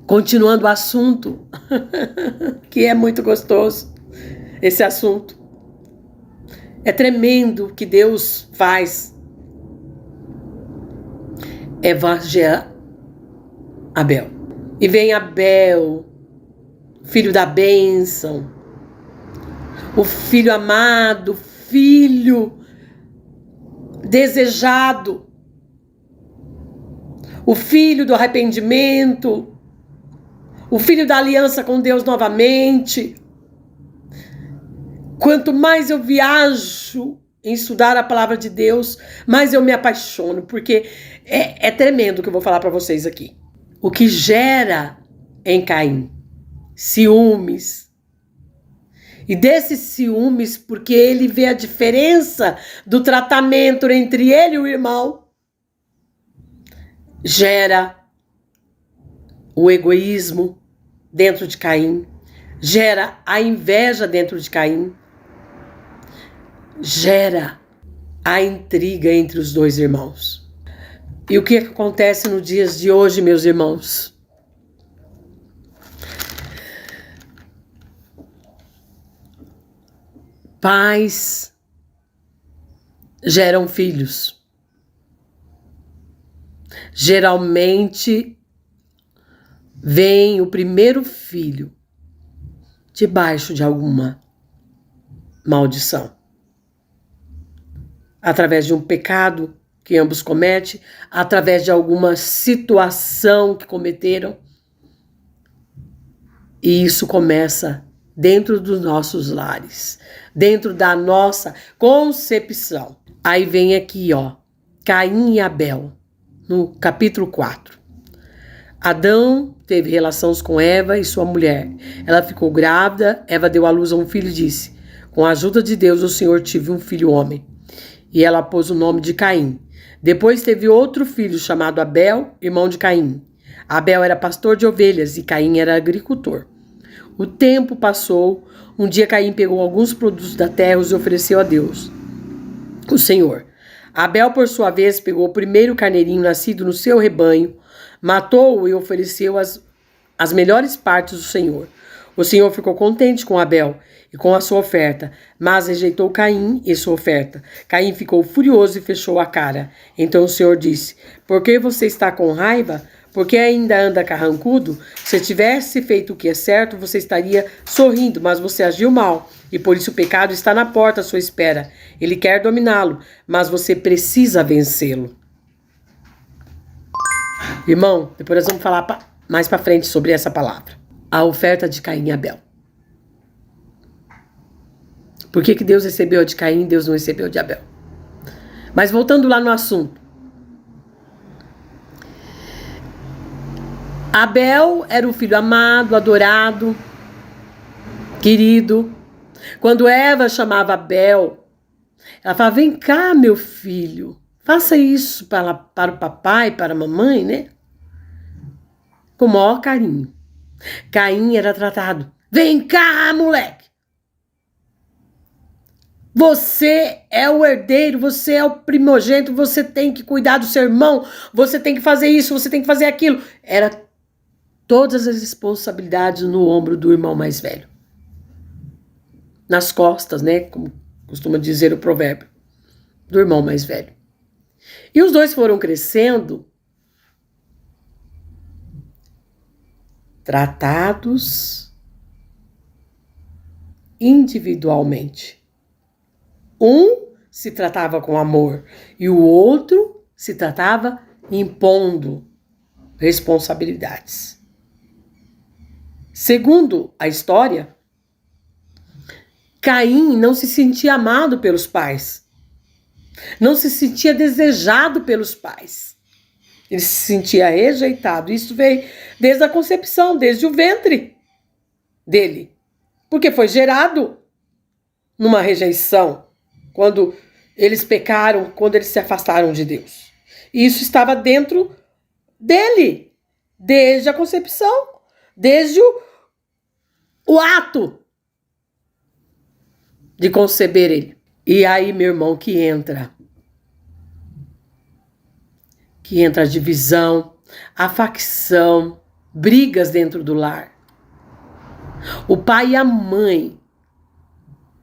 Continuando o assunto, que é muito gostoso, esse assunto. É tremendo o que Deus faz. Eva gera Abel. E vem Abel, filho da bênção, o filho amado, filho desejado, o filho do arrependimento, o filho da aliança com Deus novamente. Quanto mais eu viajo em estudar a palavra de Deus, mais eu me apaixono, porque é tremendo o que eu vou falar para vocês aqui. O que gera em Caim? Ciúmes. E desses ciúmes, porque ele vê a diferença do tratamento entre ele e o irmão, gera o egoísmo dentro de Caim, gera a inveja dentro de Caim, gera a intriga entre os dois irmãos. E o que acontece nos dias de hoje, meus irmãos? Pais geram filhos. Geralmente vem o primeiro filho debaixo de alguma maldição. Através de um pecado que ambos cometem, através de alguma situação que cometeram. E isso começa dentro dos nossos lares, dentro da nossa concepção. Aí vem aqui, Caim e Abel, no capítulo 4. Adão teve relações com Eva e sua mulher. Ela ficou grávida, Eva deu à luz a um filho e disse: com a ajuda de Deus, o Senhor tive um filho homem. E ela pôs o nome de Caim. Depois teve outro filho chamado Abel, irmão de Caim. Abel era pastor de ovelhas e Caim era agricultor. O tempo passou. Um dia Caim pegou alguns produtos da terra e os ofereceu a Deus, o Senhor. Abel, por sua vez, pegou o primeiro carneirinho nascido no seu rebanho, matou-o e ofereceu as melhores partes do Senhor. O Senhor ficou contente com Abel e com a sua oferta, mas rejeitou Caim e sua oferta. Caim ficou furioso e fechou a cara. Então o Senhor disse: por que você está com raiva? Porque ainda anda carrancudo? Se tivesse feito o que é certo, você estaria sorrindo, mas você agiu mal, e por isso o pecado está na porta à sua espera. Ele quer dominá-lo, mas você precisa vencê-lo. Irmão, depois nós vamos falar mais para frente sobre essa palavra. A oferta de Caim e Abel. Por que Deus recebeu a de Caim e Deus não recebeu a de Abel? Mas voltando lá no assunto. Abel era um filho amado, adorado, querido. Quando Eva chamava Abel, ela falava: vem cá, meu filho, faça isso para o papai, para a mamãe, né? Com o maior carinho. Caim era tratado: vem cá, moleque. Você é o herdeiro, você é o primogênito, você tem que cuidar do seu irmão, você tem que fazer isso, você tem que fazer aquilo. Era todas as responsabilidades no ombro do irmão mais velho. Nas costas, né? Como costuma dizer o provérbio. Do irmão mais velho. E os dois foram crescendo, tratados individualmente. Um se tratava com amor e o outro se tratava impondo responsabilidades. Segundo a história, Caim não se sentia amado pelos pais. Não se sentia desejado pelos pais. Ele se sentia rejeitado. Isso veio desde a concepção, desde o ventre dele. Porque foi gerado numa rejeição quando eles pecaram, quando eles se afastaram de Deus. E isso estava dentro dele, desde a concepção, desde o ato de conceber ele. E aí, meu irmão, que entra a divisão, a facção brigas dentro do lar. O pai e a mãe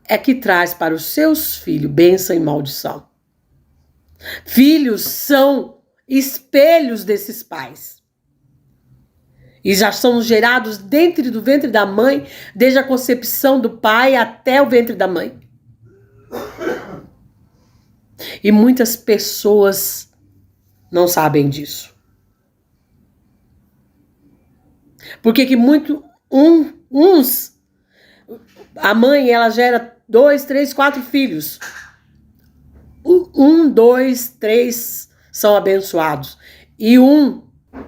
é que traz para os seus filhos bênção e maldição. Filhos são espelhos desses pais. E já são gerados dentro do ventre da mãe, desde a concepção do pai até o ventre da mãe. E muitas pessoas não sabem disso. Porque que a mãe, ela gera 2, 3, 4 filhos. 1, 2, 3 são abençoados. E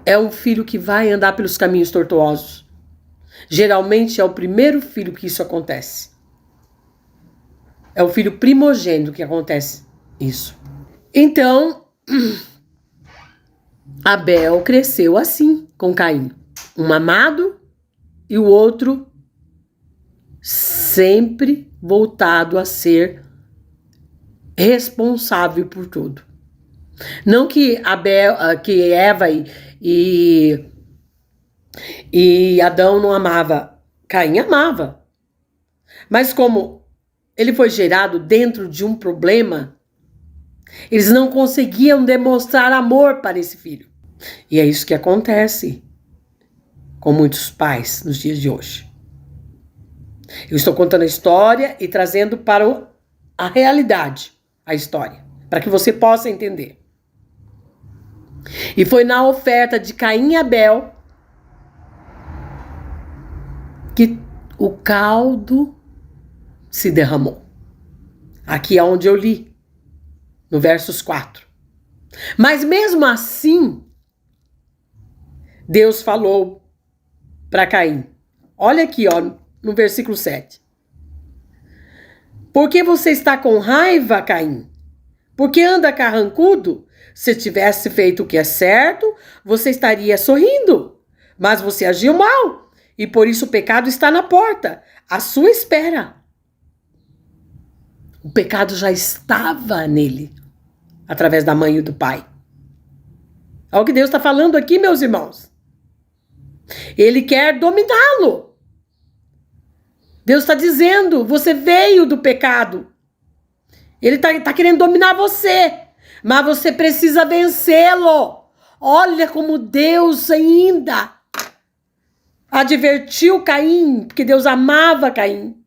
é um filho que vai andar pelos caminhos tortuosos. Geralmente é o primeiro filho que isso acontece. É o filho primogênito que acontece isso. Então, Abel cresceu assim com Caim. Um amado e o outro sempre voltado a ser responsável por tudo. Não que que Eva e Adão não amava, Caim amava. Mas como ele foi gerado dentro de um problema, eles não conseguiam demonstrar amor para esse filho. E é isso que acontece com muitos pais nos dias de hoje. Eu estou contando a história e trazendo para a realidade a história, para que você possa entender. E foi na oferta de Caim e Abel que o caldo se derramou. Aqui é onde eu li, no versos 4. Mas mesmo assim, Deus falou para Caim. Olha aqui, ó, no versículo 7. Por que você está com raiva, Caim? Por que anda carrancudo? Se tivesse feito o que é certo, você estaria sorrindo. Mas você agiu mal, e por isso o pecado está na porta, à sua espera. O pecado já estava nele, através da mãe e do pai. É o que Deus está falando aqui, meus irmãos. Ele quer dominá-lo. Deus está dizendo, você veio do pecado. Ele está querendo dominar você, mas você precisa vencê-lo. Olha como Deus ainda advertiu Caim, porque Deus amava Caim,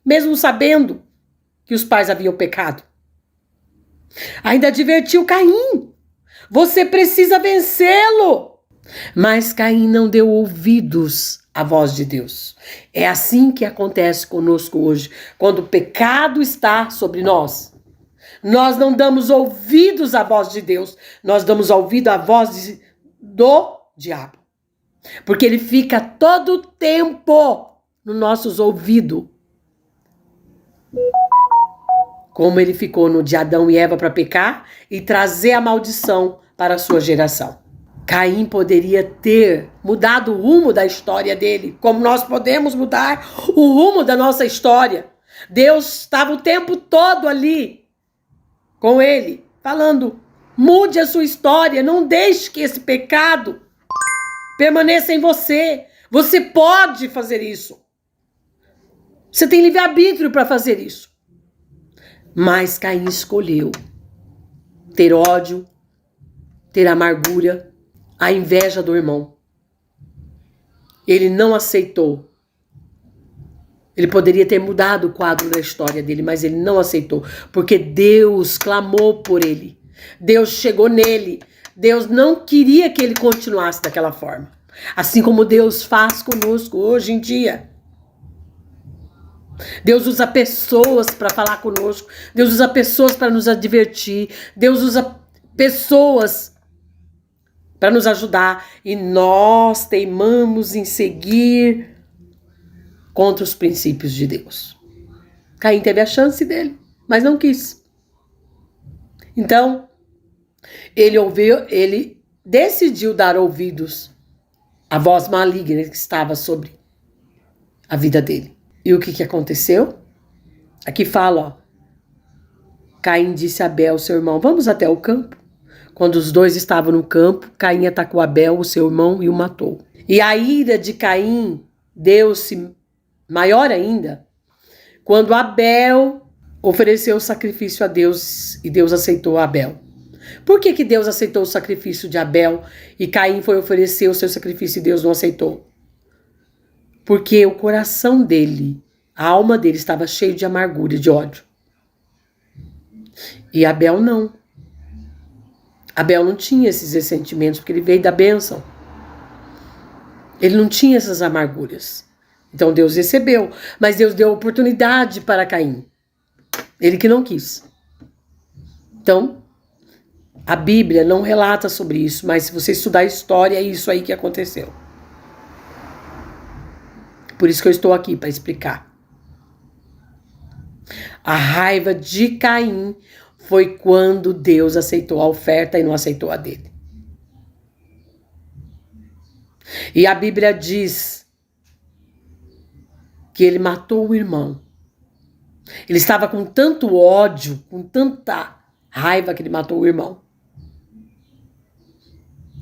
mesmo sabendo que os pais haviam pecado. Ainda advertiu Caim, você precisa vencê-lo. Mas Caim não deu ouvidos à voz de Deus. É assim que acontece conosco hoje, quando o pecado está sobre nós. Nós não damos ouvidos à voz de Deus, nós damos ouvido à voz do diabo. Porque ele fica todo o tempo nos nossos ouvidos. Como ele ficou no de Adão e Eva para pecar e trazer a maldição para a sua geração. Caim poderia ter mudado o rumo da história dele, como nós podemos mudar o rumo da nossa história. Deus estava o tempo todo ali com ele, falando, mude a sua história, não deixe que esse pecado permaneça em você. Você pode fazer isso. Você tem livre-arbítrio para fazer isso. Mas Caim escolheu ter ódio, ter amargura, a inveja do irmão. Ele não aceitou. Ele poderia ter mudado o quadro da história dele, mas ele não aceitou, porque Deus clamou por ele. Deus chegou nele. Deus não queria que ele continuasse daquela forma. Assim como Deus faz conosco hoje em dia. Deus usa pessoas para falar conosco. Deus usa pessoas para nos advertir. Deus usa pessoas para nos ajudar. E nós teimamos em seguir contra os princípios de Deus. Caim teve a chance dele, mas não quis. Então, ele decidiu dar ouvidos à voz maligna que estava sobre a vida dele. E o que aconteceu? Aqui fala, ó. Caim disse a Abel, seu irmão, vamos até o campo. Quando os dois estavam no campo, Caim atacou Abel, o seu irmão, e o matou. E a ira de Caim deu-se maior ainda quando Abel ofereceu o sacrifício a Deus e Deus aceitou Abel. Por que Deus aceitou o sacrifício de Abel e Caim foi oferecer o seu sacrifício e Deus não aceitou? Porque o coração dele, a alma dele estava cheio de amargura e de ódio. E Abel não. Abel não tinha esses ressentimentos porque ele veio da bênção. Ele não tinha essas amarguras. Então Deus recebeu, mas Deus deu oportunidade para Caim. Ele que não quis. Então, a Bíblia não relata sobre isso, mas se você estudar a história, é isso aí que aconteceu. Por isso que eu estou aqui, para explicar. A raiva de Caim foi quando Deus aceitou a oferta e não aceitou a dele. E a Bíblia diz que ele matou o irmão. Ele estava com tanto ódio, com tanta raiva que ele matou o irmão.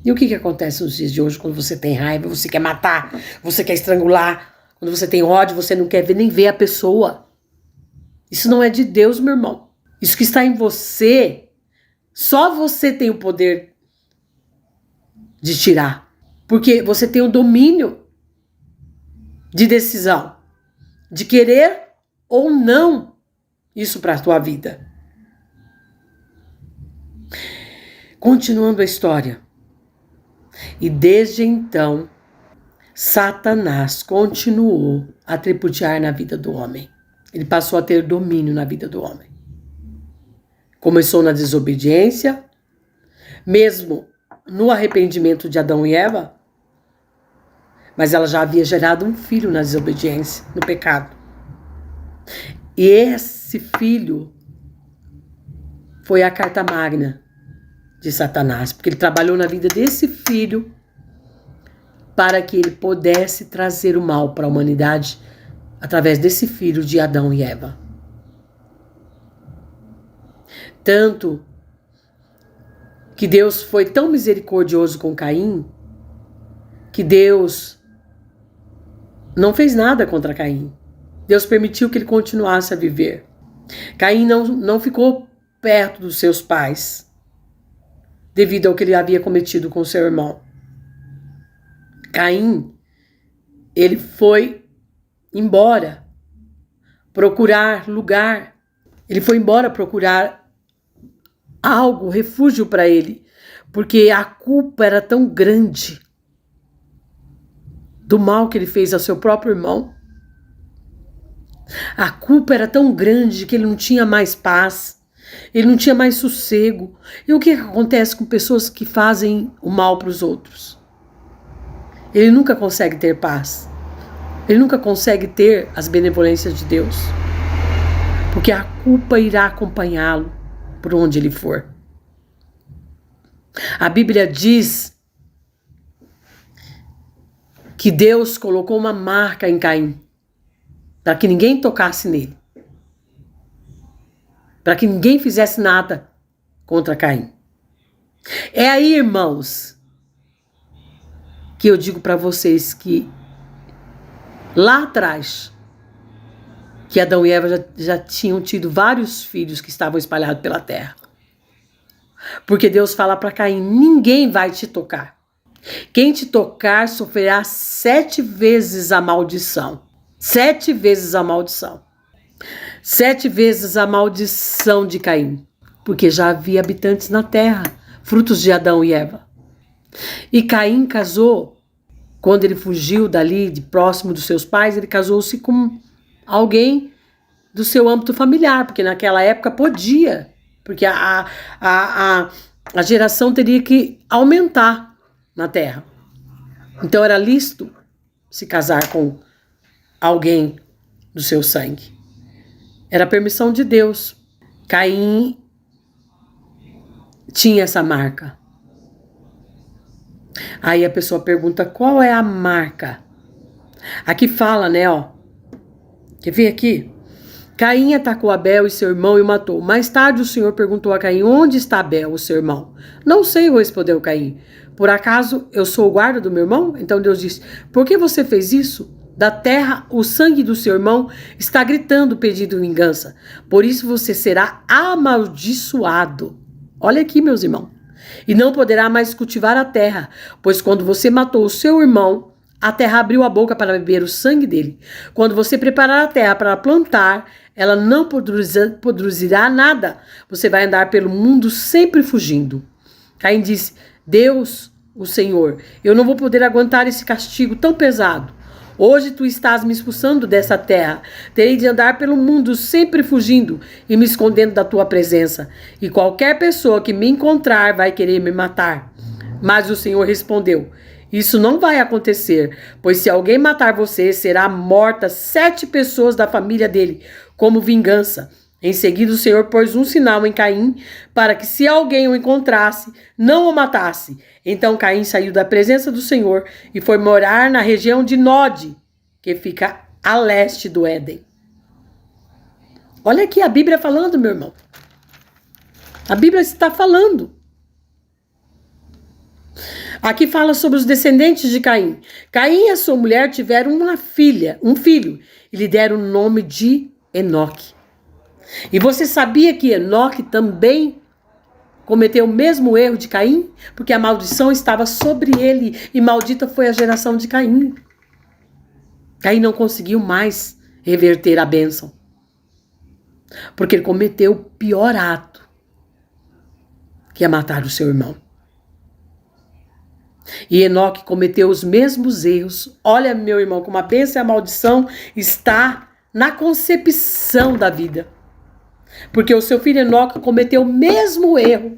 E o que acontece nos dias de hoje quando você tem raiva, você quer matar, você quer estrangular, quando você tem ódio, você não quer nem ver a pessoa. Isso não é de Deus, meu irmão. Isso que está em você, só você tem o poder de tirar. Porque você tem o domínio de decisão, de querer ou não isso para a tua vida. Continuando a história. E desde então, Satanás continuou a tripudiar na vida do homem. Ele passou a ter domínio na vida do homem. Começou na desobediência, mesmo no arrependimento de Adão e Eva, mas ela já havia gerado um filho na desobediência, no pecado. E esse filho foi a carta magna de Satanás, porque ele trabalhou na vida desse filho para que ele pudesse trazer o mal para a humanidade através desse filho de Adão e Eva. Tanto que Deus foi tão misericordioso com Caim, que Deus não fez nada contra Caim. Deus permitiu que ele continuasse a viver. Caim não ficou perto dos seus pais, devido ao que ele havia cometido com seu irmão. Caim, ele foi embora procurar lugar. Ele foi embora procurar algo, refúgio para ele, porque a culpa era tão grande do mal que ele fez ao seu próprio irmão. A culpa era tão grande que ele não tinha mais paz, ele não tinha mais sossego. E o que acontece com pessoas que fazem o mal para os outros? Ele nunca consegue ter paz. Ele nunca consegue ter as benevolências de Deus, porque a culpa irá acompanhá-lo por onde ele for. A Bíblia diz que Deus colocou uma marca em Caim, para que ninguém tocasse nele, para que ninguém fizesse nada contra Caim. É aí, irmãos, que eu digo para vocês que lá atrás, que Adão e Eva já tinham tido vários filhos que estavam espalhados pela terra. Porque Deus fala para Caim, ninguém vai te tocar. Quem te tocar sofrerá 7 vezes a maldição. 7 vezes a maldição. 7 vezes a maldição de Caim. Porque já havia habitantes na terra, frutos de Adão e Eva. E Caim casou, quando ele fugiu dali, de próximo dos seus pais, ele casou-se com alguém do seu âmbito familiar, porque naquela época podia, porque a geração teria que aumentar na terra. Então era lícito se casar com alguém do seu sangue. Era permissão de Deus. Caim tinha essa marca. Aí a pessoa pergunta, qual é a marca? Aqui fala, né, ó. Quer ver aqui? Caim atacou Abel e seu irmão e o matou. Mais tarde o Senhor perguntou a Caim: onde está Abel, o seu irmão? Não sei, respondeu Caim. Por acaso eu sou o guarda do meu irmão? Então Deus disse: por que você fez isso? Da terra o sangue do seu irmão está gritando pedindo vingança. Por isso você será amaldiçoado. Olha aqui, meus irmãos. E não poderá mais cultivar a terra, pois quando você matou o seu irmão, a terra abriu a boca para beber o sangue dele. Quando você preparar a terra para plantar, ela não produzirá nada. Você vai andar pelo mundo sempre fugindo. Caim disse: Deus, o Senhor, eu não vou poder aguentar esse castigo tão pesado. Hoje tu estás me expulsando dessa terra. Terei de andar pelo mundo sempre fugindo e me escondendo da tua presença. E qualquer pessoa que me encontrar vai querer me matar. Mas o Senhor respondeu: isso não vai acontecer, pois se alguém matar você, será morta 7 pessoas da família dele, como vingança. Em seguida o Senhor pôs um sinal em Caim, para que se alguém o encontrasse, não o matasse. Então Caim saiu da presença do Senhor e foi morar na região de Nod, que fica a leste do Éden. Olha aqui a Bíblia falando, meu irmão. A Bíblia está falando. Aqui fala sobre os descendentes de Caim. Caim e a sua mulher tiveram um filho, e lhe deram o nome de Enoque. E você sabia que Enoque também cometeu o mesmo erro de Caim? Porque a maldição estava sobre ele, e maldita foi a geração de Caim. Caim não conseguiu mais reverter a bênção, porque ele cometeu o pior ato, que é matar o seu irmão. E Enoque cometeu os mesmos erros. Olha, meu irmão, como a bênção e a maldição está na concepção da vida. Porque o seu filho Enoque cometeu o mesmo erro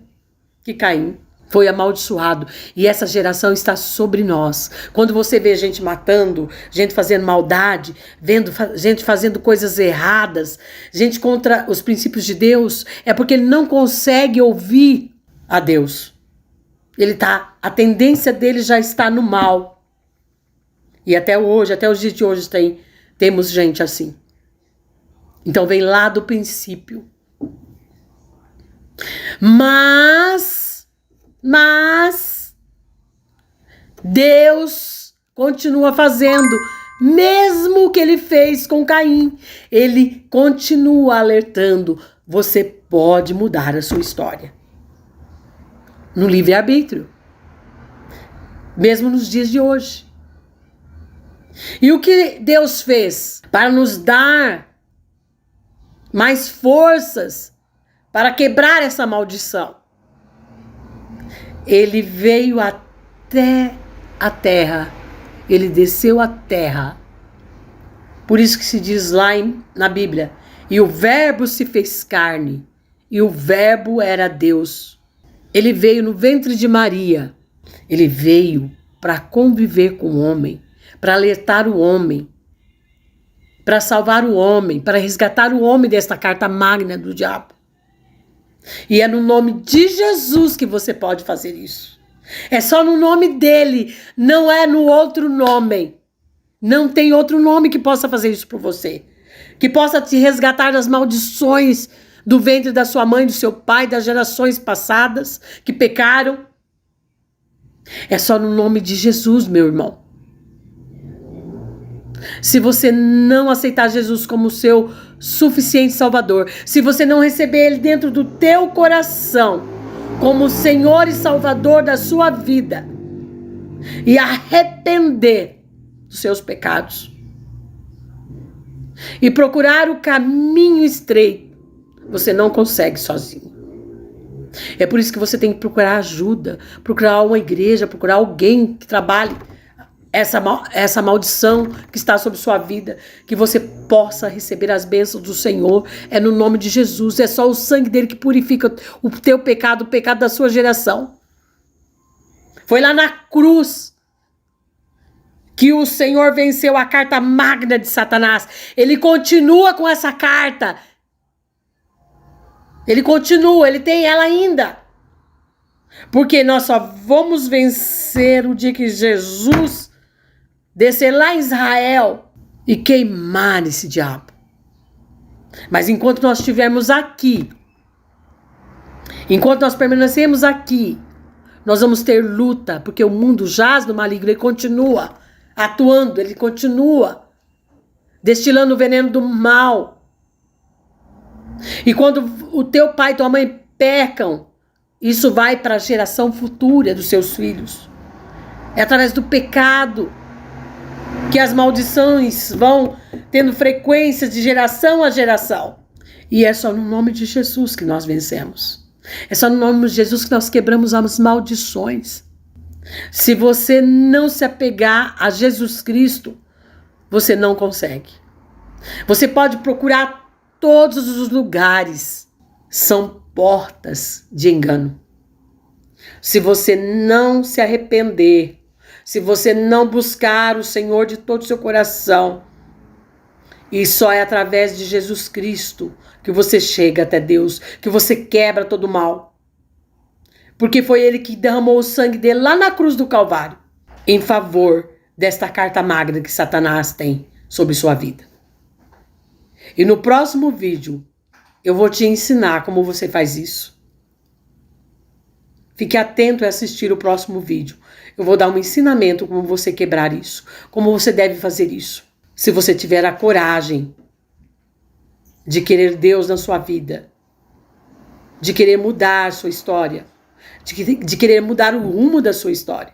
que Caim. Foi amaldiçoado. E essa geração está sobre nós. Quando você vê gente matando, gente fazendo maldade, vendo gente fazendo coisas erradas, gente contra os princípios de Deus, é porque ele não consegue ouvir a Deus. A tendência dele já está no mal. E até hoje, até os dias de hoje temos gente assim. Então vem lá do princípio. Mas Deus continua fazendo, mesmo o que ele fez com Caim. Ele continua alertando: você pode mudar a sua história. No livre-arbítrio. Mesmo nos dias de hoje. E o que Deus fez para nos dar mais forças para quebrar essa maldição? Ele veio até a terra. Ele desceu à terra. Por isso que se diz lá na Bíblia: e o Verbo se fez carne, e o Verbo era Deus. Ele veio no ventre de Maria. Ele veio para conviver com o homem, para alertar o homem, para salvar o homem, para resgatar o homem desta carta magna do diabo. E é no nome de Jesus que você pode fazer isso. É só no nome dele, não é no outro nome. Não tem outro nome que possa fazer isso por você, que possa te resgatar das maldições do ventre da sua mãe, do seu pai, das gerações passadas que pecaram. É só no nome de Jesus, meu irmão. Se você não aceitar Jesus como seu suficiente Salvador, se você não receber Ele dentro do teu coração como Senhor e Salvador da sua vida e arrepender dos seus pecados e procurar o caminho estreito, você não consegue sozinho. É por isso que você tem que procurar ajuda, procurar uma igreja, procurar alguém que trabalhe essa maldição que está sobre sua vida, que você possa receber as bênçãos do Senhor. É no nome de Jesus, é só o sangue dele que purifica o teu pecado, o pecado da sua geração. Foi lá na cruz que o Senhor venceu a carta magna de Satanás. Ele continua com essa carta. Ele continua, ele tem ela ainda. Porque nós só vamos vencer o dia que Jesus descer lá em Israel e queimar esse diabo. Mas enquanto nós estivermos aqui, enquanto nós permanecemos aqui, nós vamos ter luta, porque o mundo jaz no maligno, ele continua atuando, ele continua destilando o veneno do mal. E quando o teu pai e tua mãe pecam, isso vai para a geração futura dos seus filhos. É através do pecado que as maldições vão tendo frequência de geração a geração. E é só no nome de Jesus que nós vencemos. É só no nome de Jesus que nós quebramos as maldições. Se você não se apegar a Jesus Cristo, você não consegue. Você pode procurar todos os lugares. São portas de engano. Se você não se arrepender, se você não buscar o Senhor de todo o seu coração, e só é através de Jesus Cristo que você chega até Deus, que você quebra todo o mal. Porque foi Ele que derramou o sangue dele lá na cruz do Calvário, em favor desta carta magna que Satanás tem sobre sua vida. E no próximo vídeo, eu vou te ensinar como você faz isso. Fique atento a assistir o próximo vídeo. Eu vou dar um ensinamento como você quebrar isso, como você deve fazer isso. Se você tiver a coragem de querer Deus na sua vida, de querer mudar a sua história, de querer mudar o rumo da sua história.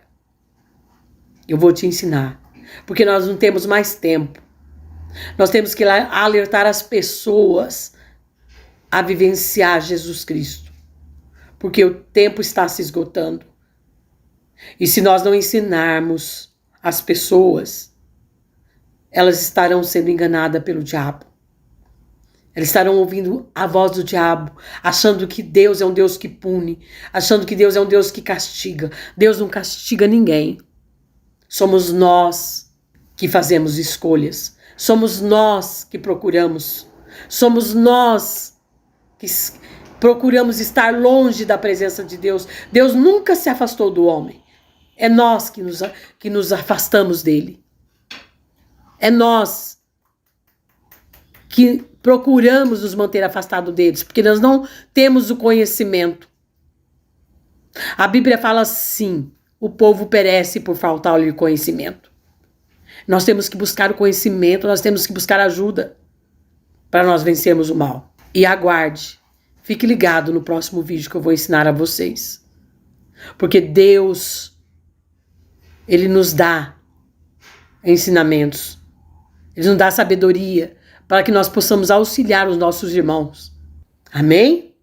Eu vou te ensinar, porque nós não temos mais tempo. Nós temos que alertar as pessoas a vivenciar Jesus Cristo, porque o tempo está se esgotando. E se nós não ensinarmos as pessoas, elas estarão sendo enganadas pelo diabo. Elas estarão ouvindo a voz do diabo, achando que Deus é um Deus que pune, achando que Deus é um Deus que castiga. Deus não castiga ninguém. Somos nós que fazemos escolhas. Somos nós que procuramos. Somos nós que procuramos estar longe da presença de Deus. Deus nunca se afastou do homem. É nós que nos afastamos dele. É nós que procuramos nos manter afastados deles, porque nós não temos o conhecimento. A Bíblia fala assim: o povo perece por faltar-lhe conhecimento. Nós temos que buscar o conhecimento, nós temos que buscar ajuda para nós vencermos o mal. E aguarde, fique ligado no próximo vídeo que eu vou ensinar a vocês. Porque Deus, Ele nos dá ensinamentos, Ele nos dá sabedoria para que nós possamos auxiliar os nossos irmãos. Amém?